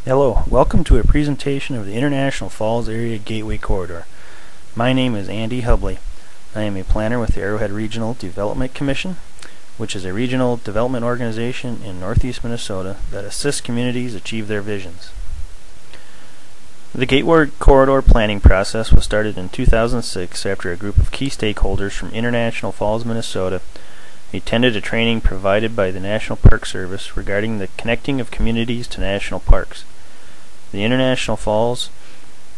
Hello, welcome to a presentation of the International Falls Area Gateway Corridor. My name is Andy Hubley. I am a planner with the Arrowhead Regional Development Commission, which is a regional development organization in northeast Minnesota that assists communities achieve their visions. The Gateway Corridor planning process was started in 2006 after a group of key stakeholders from International Falls, Minnesota attended a training provided by the National Park Service regarding the connecting of communities to national parks. The International Falls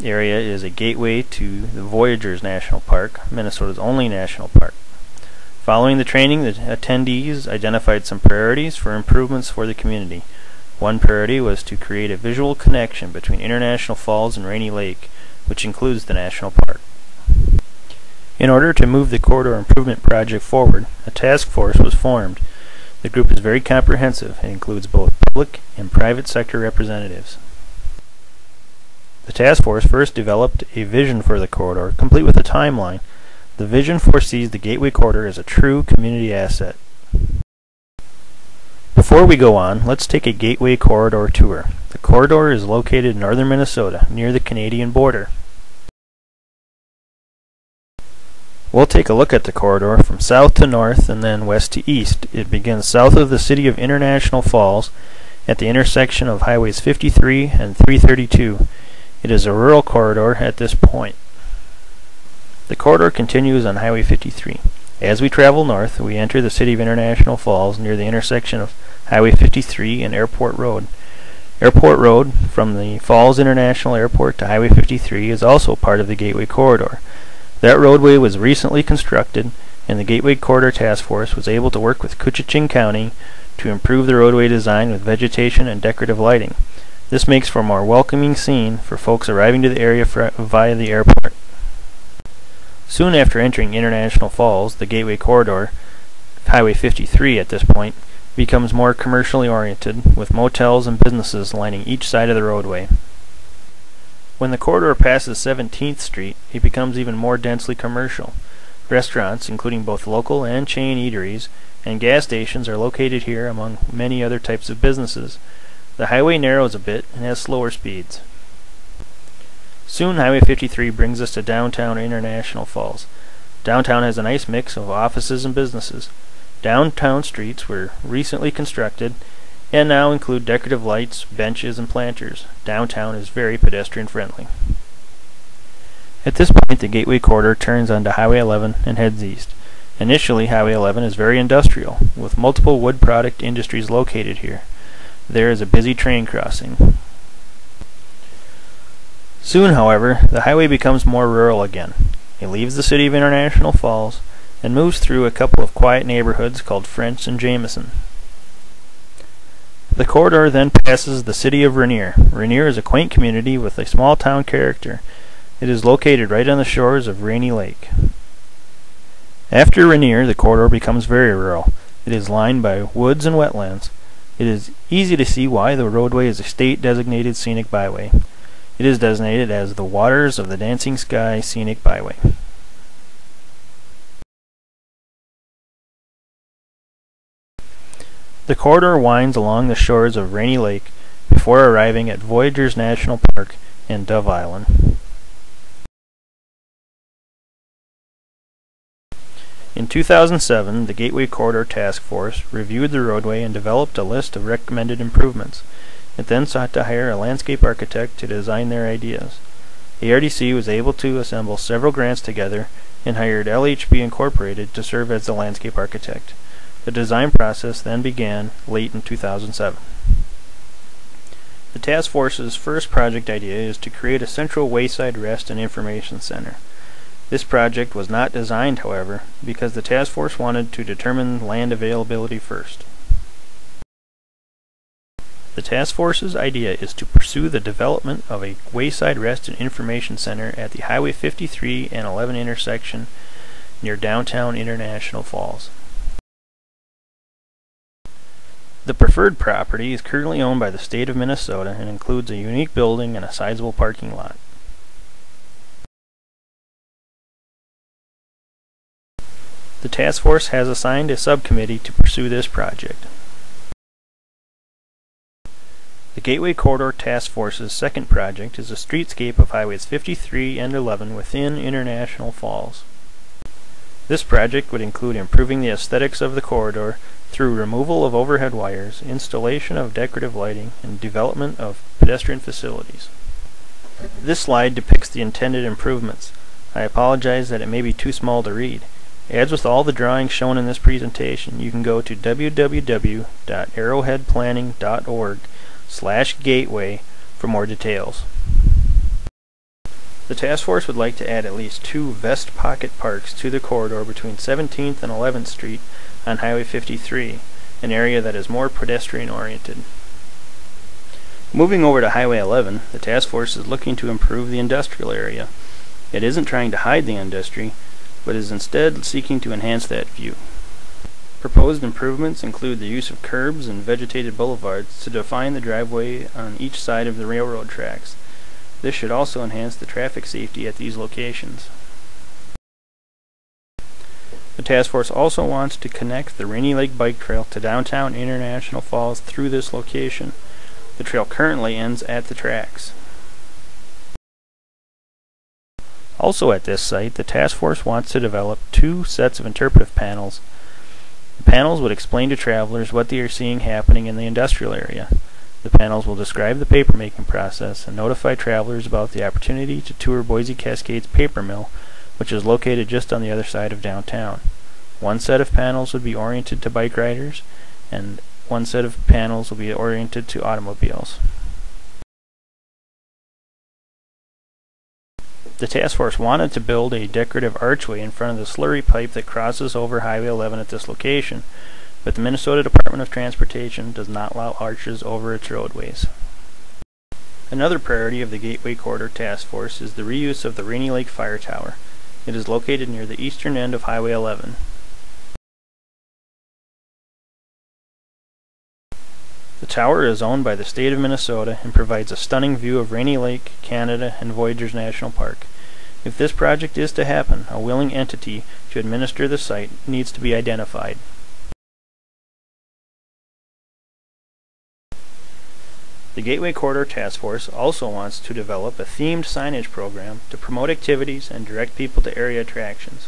area is a gateway to the Voyageurs National Park, Minnesota's only national park. Following the training, the attendees identified some priorities for improvements for the community. One priority was to create a visual connection between International Falls and Rainy Lake, which includes the national park. In order to move the corridor improvement project forward, a task force was formed. The group is very comprehensive and includes both public and private sector representatives. The task force first developed a vision for the corridor, complete with a timeline. The vision foresees the Gateway Corridor as a true community asset. Before we go on, let's take a Gateway Corridor tour. The corridor is located in northern Minnesota, near the Canadian border. We'll take a look at the corridor from south to north and then west to east. It begins south of the city of International Falls at the intersection of Highways 53 and 332. It is a rural corridor at this point. The corridor continues on Highway 53. As we travel north, we enter the city of International Falls near the intersection of Highway 53 and Airport Road. Airport Road, from the Falls International Airport to Highway 53, is also part of the Gateway Corridor. That roadway was recently constructed, and the Gateway Corridor Task Force was able to work with Koochiching County to improve the roadway design with vegetation and decorative lighting. This makes for a more welcoming scene for folks arriving to the area via the airport. Soon after entering International Falls, the Gateway Corridor, Highway 53 at this point, becomes more commercially oriented, with motels and businesses lining each side of the roadway. When the corridor passes 17th Street, it becomes even more densely commercial. Restaurants, including both local and chain eateries, and gas stations are located here among many other types of businesses. The highway narrows a bit and has slower speeds. Soon Highway 53 brings us to downtown International Falls. Downtown has a nice mix of offices and businesses. Downtown streets were recently constructed and now include decorative lights, benches, and planters. Downtown is very pedestrian friendly. At this point, the Gateway Corridor turns onto Highway 11 and heads east. Initially, Highway 11 is very industrial, with multiple wood product industries located here. There is a busy train crossing. Soon, however, the highway becomes more rural again. It leaves the city of International Falls and moves through a couple of quiet neighborhoods called French and Jameson. The corridor then passes the city of Rainier. Rainier is a quaint community with a small town character. It is located right on the shores of Rainy Lake. After Rainier, the corridor becomes very rural. It is lined by woods and wetlands. It is easy to see why the roadway is a state-designated scenic byway. It is designated as the Waters of the Dancing Sky Scenic Byway. The corridor winds along the shores of Rainy Lake before arriving at Voyageurs National Park and Dove Island. In 2007, the Gateway Corridor Task Force reviewed the roadway and developed a list of recommended improvements. It then sought to hire a landscape architect to design their ideas. The RDC was able to assemble several grants together and hired LHB Incorporated to serve as the landscape architect. The design process then began late in 2007. The task force's first project idea is to create a central wayside rest and information center. This project was not designed, however, because the task force wanted to determine land availability first. The task force's idea is to pursue the development of a wayside rest and information center at the Highway 53 and 11 intersection near downtown International Falls. The preferred property is currently owned by the state of Minnesota and includes a unique building and a sizable parking lot. The task force has assigned a subcommittee to pursue this project. The Gateway Corridor Task Force's second project is a streetscape of Highways 53 and 11 within International Falls. This project would include improving the aesthetics of the corridor through removal of overhead wires, installation of decorative lighting, and development of pedestrian facilities. This slide depicts the intended improvements. I apologize that it may be too small to read. As with all the drawings shown in this presentation, you can go to www.arrowheadplanning.org/gateway for more details. The task force would like to add at least 2 vest pocket parks to the corridor between 17th and 11th Street on Highway 53, an area that is more pedestrian oriented. Moving over to Highway 11, the task force is looking to improve the industrial area. It isn't trying to hide the industry, but is instead seeking to enhance that view. Proposed improvements include the use of curbs and vegetated boulevards to define the driveway on each side of the railroad tracks. This should also enhance the traffic safety at these locations. The task force also wants to connect the Rainy Lake Bike Trail to downtown International Falls through this location. The trail currently ends at the tracks. Also at this site, the task force wants to develop 2 sets of interpretive panels. The panels would explain to travelers what they are seeing happening in the industrial area. The panels will describe the papermaking process and notify travelers about the opportunity to tour Boise Cascade's paper mill, which is located just on the other side of downtown. 1 set of panels would be oriented to bike riders, and 1 set of panels will be oriented to automobiles. The task force wanted to build a decorative archway in front of the slurry pipe that crosses over Highway 11 at this location, but the Minnesota Department of Transportation does not allow arches over its roadways. Another priority of the Gateway Corridor Task Force is the reuse of the Rainy Lake Fire Tower. It is located near the eastern end of Highway 11. The tower is owned by the state of Minnesota and provides a stunning view of Rainy Lake, Canada, and Voyageurs National Park. If this project is to happen, a willing entity to administer the site needs to be identified. The Gateway Corridor Task Force also wants to develop a themed signage program to promote activities and direct people to area attractions.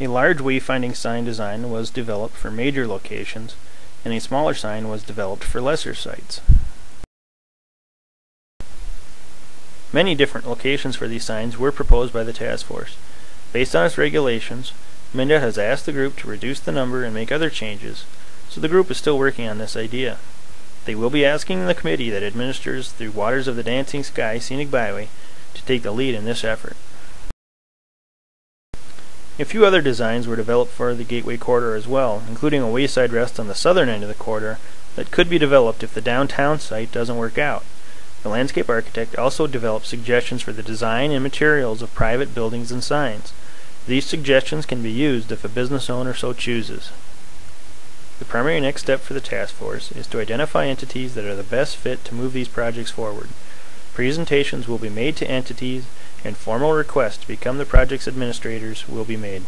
A large wayfinding sign design was developed for major locations, and a smaller sign was developed for lesser sites. Many different locations for these signs were proposed by the task force. Based on its regulations, MnDOT has asked the group to reduce the number and make other changes, so the group is still working on this idea. They will be asking the committee that administers the Waters of the Dancing Sky Scenic Byway to take the lead in this effort. A few other designs were developed for the Gateway Corridor as well, including a wayside rest on the southern end of the corridor that could be developed if the downtown site doesn't work out. The landscape architect also developed suggestions for the design and materials of private buildings and signs. These suggestions can be used if a business owner so chooses. The primary next step for the task force is to identify entities that are the best fit to move these projects forward. Presentations will be made to entities, and formal requests to become the project's administrators will be made.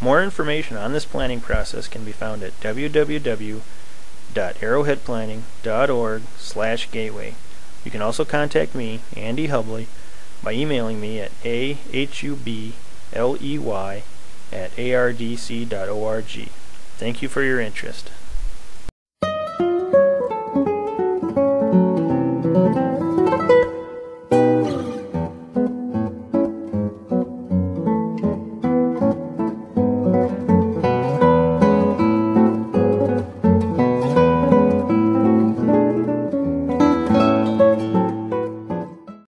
More information on this planning process can be found at www.arrowheadplanning.org/gateway. You can also contact me, Andy Hubley, by emailing me at ahubley@ardc.org. Thank you for your interest.